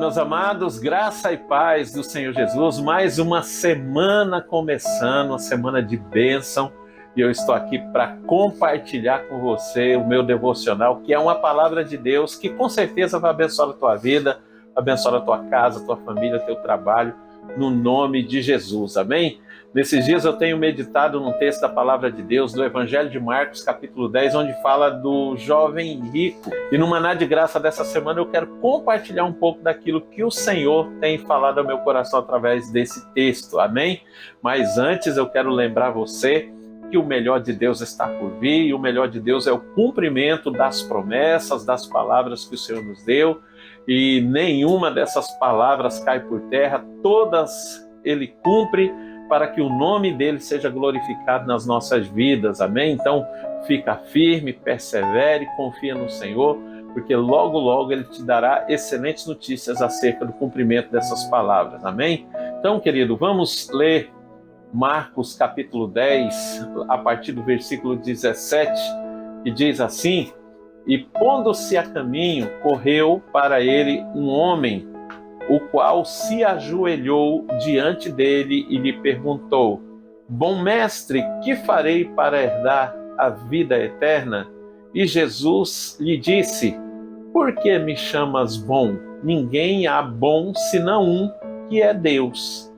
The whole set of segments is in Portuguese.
meus amados, graça e paz do Senhor Jesus, mais uma semana começando, uma semana de bênção, e eu estou aqui para compartilhar com você o meu devocional, que é uma palavra de Deus que com certeza vai abençoar a tua vida, abençoar a tua casa, a tua família, o teu trabalho, no nome de Jesus, amém? Nesses dias eu tenho meditado num texto da palavra de Deus, do Evangelho de Marcos, capítulo 10, onde fala do jovem rico. E no Maná de Graça dessa semana eu quero compartilhar um pouco daquilo que o Senhor tem falado ao meu coração através desse texto, amém? Mas antes eu quero lembrar você que o melhor de Deus está por vir, e o melhor de Deus é o cumprimento das promessas, das palavras que o Senhor nos deu, e nenhuma dessas palavras cai por terra, todas Ele cumpre, para que o nome dele seja glorificado nas nossas vidas, amém? Então, fica firme, persevere, confia no Senhor, porque logo, logo Ele te dará excelentes notícias acerca do cumprimento dessas palavras, amém? Então, querido, vamos ler Marcos capítulo 10, a partir do versículo 17, que diz assim: E pondo-se a caminho, correu para ele um homem, o qual se ajoelhou diante dele e lhe perguntou: Bom mestre, que farei para herdar a vida eterna? E Jesus lhe disse: Por que me chamas bom? Ninguém há bom senão um, que é Deus.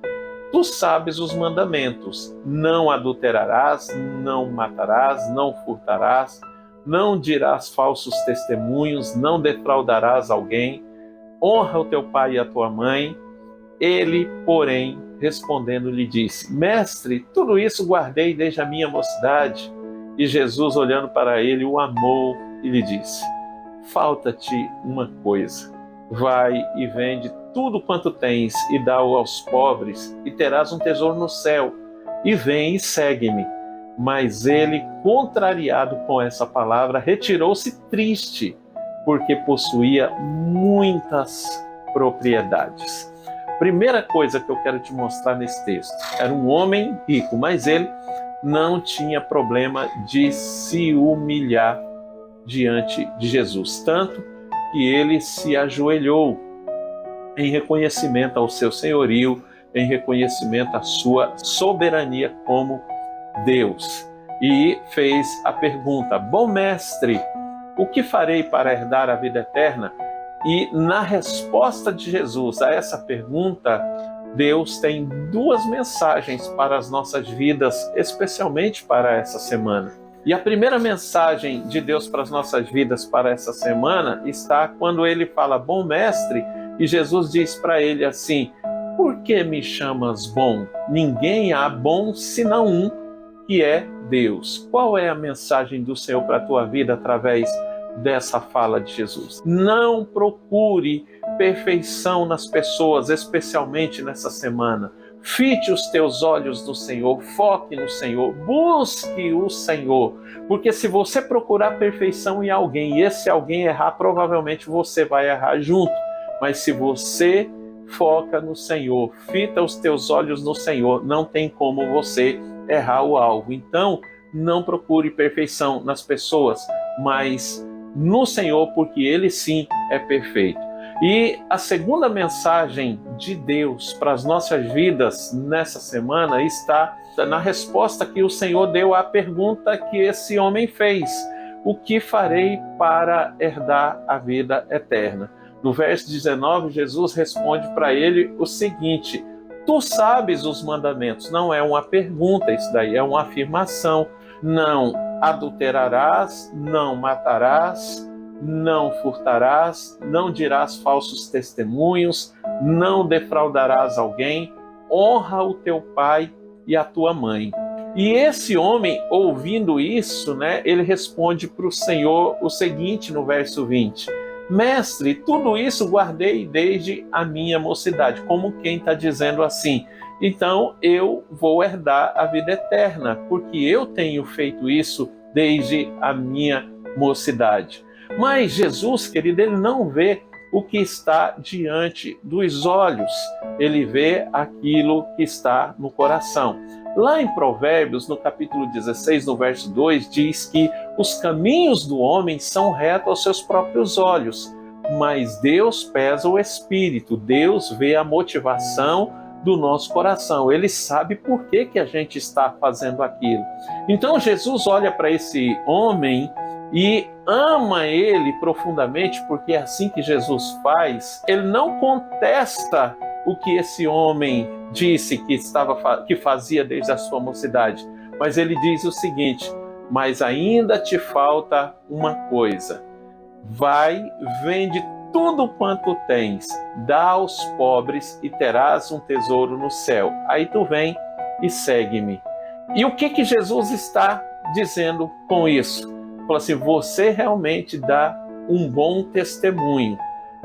Tu sabes os mandamentos: não adulterarás, não matarás, não furtarás, não dirás falsos testemunhos, não defraudarás alguém, honra o teu pai e a tua mãe. Ele, porém, respondendo, lhe disse: Mestre, tudo isso guardei desde a minha mocidade. E Jesus, olhando para ele, o amou e lhe disse: Falta-te uma coisa. Vai e vende tudo quanto tens e dá-o aos pobres, e terás um tesouro no céu. E vem e segue-me. Mas ele, contrariado com essa palavra, retirou-se triste, porque possuía muitas propriedades. Primeira coisa que eu quero te mostrar nesse texto: era um homem rico, mas ele não tinha problema de se humilhar diante de Jesus, tanto que ele se ajoelhou em reconhecimento ao seu senhorio, em reconhecimento à sua soberania como Deus, e fez a pergunta: Bom mestre, o que farei para herdar a vida eterna? E na resposta de Jesus a essa pergunta, Deus tem duas mensagens para as nossas vidas, especialmente para essa semana. E a primeira mensagem de Deus para as nossas vidas para essa semana está quando ele fala: Bom mestre, e Jesus diz para ele assim: Por que me chamas bom? Ninguém há bom senão um, que é Deus. Qual é a mensagem do Senhor para a tua vida através dessa fala de Jesus? Não procure perfeição nas pessoas, especialmente nessa semana. Fite os teus olhos no Senhor, foque no Senhor, busque o Senhor, porque se você procurar perfeição em alguém e esse alguém errar, provavelmente você vai errar junto. Mas se você foca no Senhor, fita os teus olhos no Senhor, não tem como você errar o alvo. Então, não procure perfeição nas pessoas, mas no Senhor, porque Ele sim é perfeito. E a segunda mensagem de Deus para as nossas vidas nessa semana está na resposta que o Senhor deu à pergunta que esse homem fez: O que farei para herdar a vida eterna? No verso 19, Jesus responde para ele o seguinte: Tu sabes os mandamentos. Não é uma pergunta, isso daí é uma afirmação. Não adulterarás, não matarás, não furtarás, não dirás falsos testemunhos, não defraudarás alguém, honra o teu pai e a tua mãe. E esse homem, ouvindo isso, ele responde para o Senhor o seguinte no verso 20: Mestre, tudo isso guardei desde a minha mocidade. Como quem está dizendo assim: então eu vou herdar a vida eterna, porque eu tenho feito isso desde a minha mocidade. Mas Jesus, querido, ele não vê o que está diante dos olhos, ele vê aquilo que está no coração. Lá em Provérbios, no capítulo 16, no verso 2, diz que os caminhos do homem são retos aos seus próprios olhos, mas Deus pesa o espírito, Deus vê a motivação do nosso coração, Ele sabe por que a gente está fazendo aquilo. Então Jesus olha para esse homem e ama ele profundamente, porque é assim que Jesus faz. Ele não contesta o que esse homem disse que fazia desde a sua mocidade, mas ele diz o seguinte: mas ainda te falta uma coisa. Vai, vende tudo quanto tens, dá aos pobres e terás um tesouro no céu. Aí tu vem e segue-me. E o que Jesus está dizendo com isso? Fala assim: você realmente dá um bom testemunho,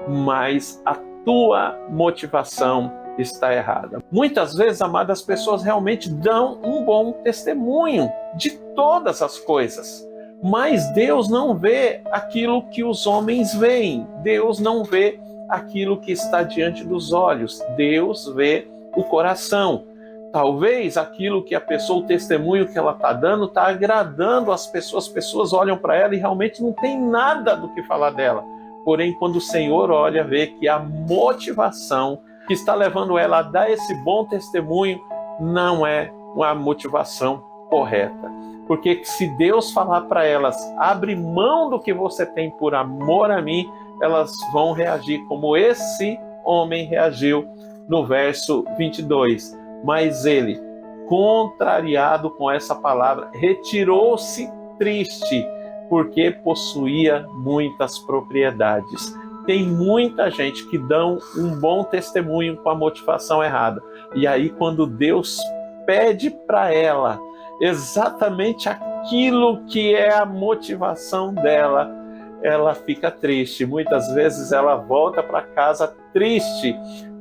mas a tua motivação está errada. Muitas vezes, amadas, as pessoas realmente dão um bom testemunho de todas as coisas, mas Deus não vê aquilo que os homens veem. Deus não vê aquilo que está diante dos olhos. Deus vê o coração. Talvez aquilo que a pessoa, o testemunho que ela está dando, está agradando as pessoas olham para ela e realmente não tem nada do que falar dela. Porém, quando o Senhor olha, vê que a motivação que está levando ela a dar esse bom testemunho não é uma motivação correta. Porque se Deus falar para elas: abre mão do que você tem por amor a mim, elas vão reagir como esse homem reagiu no verso 22. Mas ele, contrariado com essa palavra, retirou-se triste, porque possuía muitas propriedades. Tem muita gente que dão um bom testemunho com a motivação errada. E aí, quando Deus pede para ela exatamente aquilo que é a motivação dela, ela fica triste. Muitas vezes ela volta para casa triste,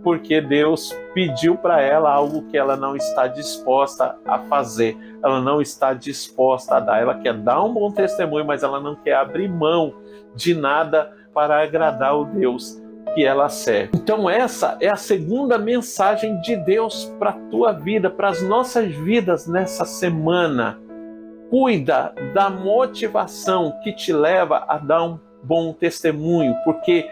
porque Deus pediu para ela algo que ela não está disposta a fazer, ela não está disposta a dar. Ela quer dar um bom testemunho, mas ela não quer abrir mão de nada para agradar o Deus que ela serve. Então essa é a segunda mensagem de Deus para a tua vida, para as nossas vidas nessa semana. Cuida da motivação que te leva a dar um bom testemunho, porque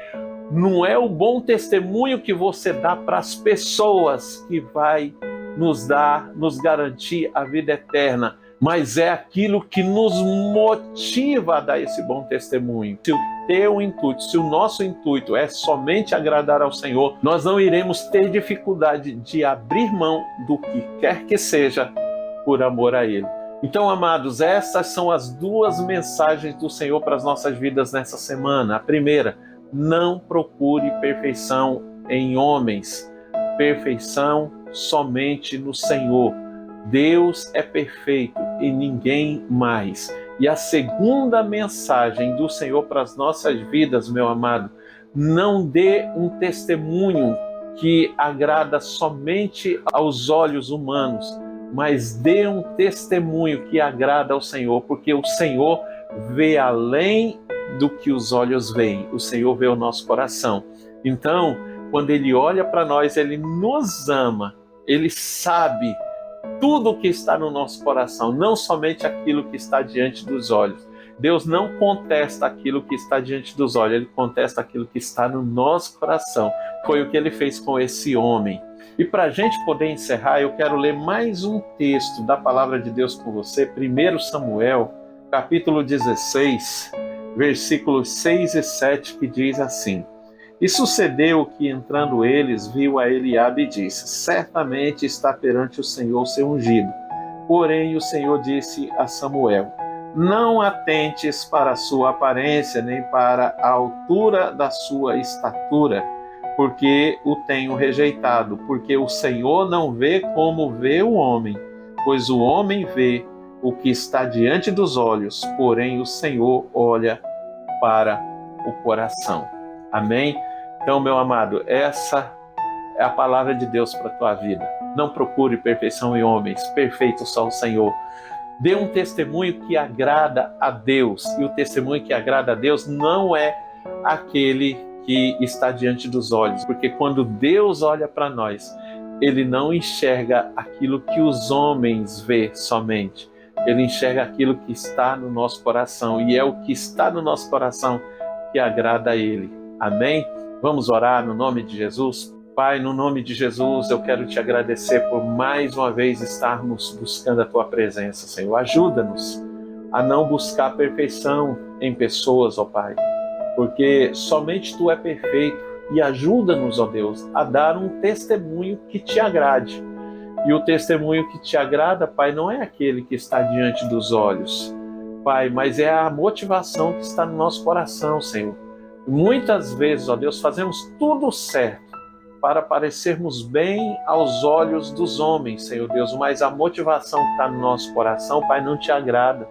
não é o bom testemunho que você dá para as pessoas que vai nos garantir a vida eterna, mas é aquilo que nos motiva a dar esse bom testemunho. Se o nosso intuito é somente agradar ao Senhor, nós não iremos ter dificuldade de abrir mão do que quer que seja por amor a Ele. Então, amados, essas são as duas mensagens do Senhor para as nossas vidas nessa semana. A primeira: não procure perfeição em homens, perfeição somente no Senhor. Deus é perfeito e ninguém mais. E a segunda mensagem do Senhor para as nossas vidas, meu amado: não dê um testemunho que agrada somente aos olhos humanos, mas dê um testemunho que agrada ao Senhor, porque o Senhor vê além do que os olhos veem. O Senhor vê o nosso coração. Então, quando Ele olha para nós, Ele nos ama, Ele sabe tudo o que está no nosso coração, não somente aquilo que está diante dos olhos. Deus não contesta aquilo que está diante dos olhos, Ele contesta aquilo que está no nosso coração. Foi o que Ele fez com esse homem. E para a gente poder encerrar, eu quero ler mais um texto da Palavra de Deus com você, 1 Samuel, capítulo 16, versículos 6 e 7, que diz assim: E sucedeu que, entrando eles, viu a Eliabe e disse: Certamente está perante o Senhor seu ungido. Porém o Senhor disse a Samuel: Não atentes para a sua aparência, nem para a altura da sua estatura, porque o tenho rejeitado, porque o Senhor não vê como vê o homem, pois o homem vê o que está diante dos olhos, porém o Senhor olha para o coração. Amém? Então, meu amado, essa é a palavra de Deus para a tua vida. Não procure perfeição em homens, perfeito só o Senhor. Dê um testemunho que agrada a Deus, e o testemunho que agrada a Deus não é aquele que está diante dos olhos, porque quando Deus olha para nós, Ele não enxerga aquilo que os homens vê somente, Ele enxerga aquilo que está no nosso coração, e é o que está no nosso coração que agrada a Ele. Amém? Vamos orar no nome de Jesus? Pai, no nome de Jesus, eu quero te agradecer por mais uma vez estarmos buscando a tua presença, Senhor. Ajuda-nos a não buscar perfeição em pessoas, ó Pai, porque somente tu é perfeito, e ajuda-nos, ó Deus, a dar um testemunho que te agrade. E o testemunho que te agrada, Pai, não é aquele que está diante dos olhos, Pai, mas é a motivação que está no nosso coração, Senhor. Muitas vezes, ó Deus, fazemos tudo certo para parecermos bem aos olhos dos homens, Senhor Deus, mas a motivação que está no nosso coração, Pai, não te agrada.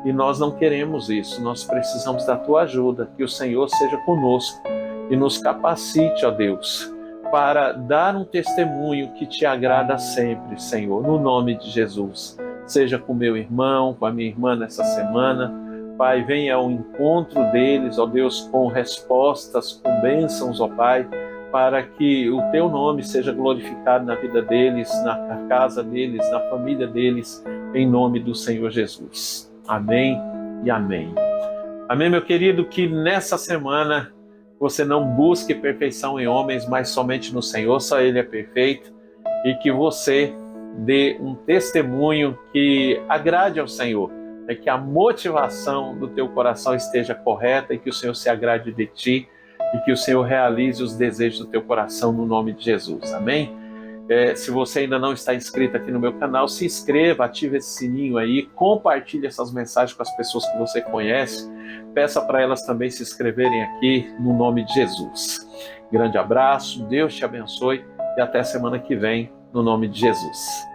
E nós não queremos isso, nós precisamos da tua ajuda, que o Senhor seja conosco e nos capacite, ó Deus, para dar um testemunho que te agrada sempre, Senhor, no nome de Jesus. Seja com meu irmão, com a minha irmã nessa semana, Pai, venha ao encontro deles, ó Deus, com respostas, com bênçãos, ó Pai, para que o teu nome seja glorificado na vida deles, na casa deles, na família deles, em nome do Senhor Jesus. Amém e amém. Amém, meu querido, que nessa semana você não busque perfeição em homens, mas somente no Senhor, só Ele é perfeito, e que você dê um testemunho que agrade ao Senhor, que a motivação do teu coração esteja correta e que o Senhor se agrade de ti e que o Senhor realize os desejos do teu coração no nome de Jesus. Amém? Se você ainda não está inscrito aqui no meu canal, se inscreva, ative esse sininho aí, compartilhe essas mensagens com as pessoas que você conhece, peça para elas também se inscreverem aqui no nome de Jesus. Grande abraço, Deus te abençoe e até semana que vem, no nome de Jesus.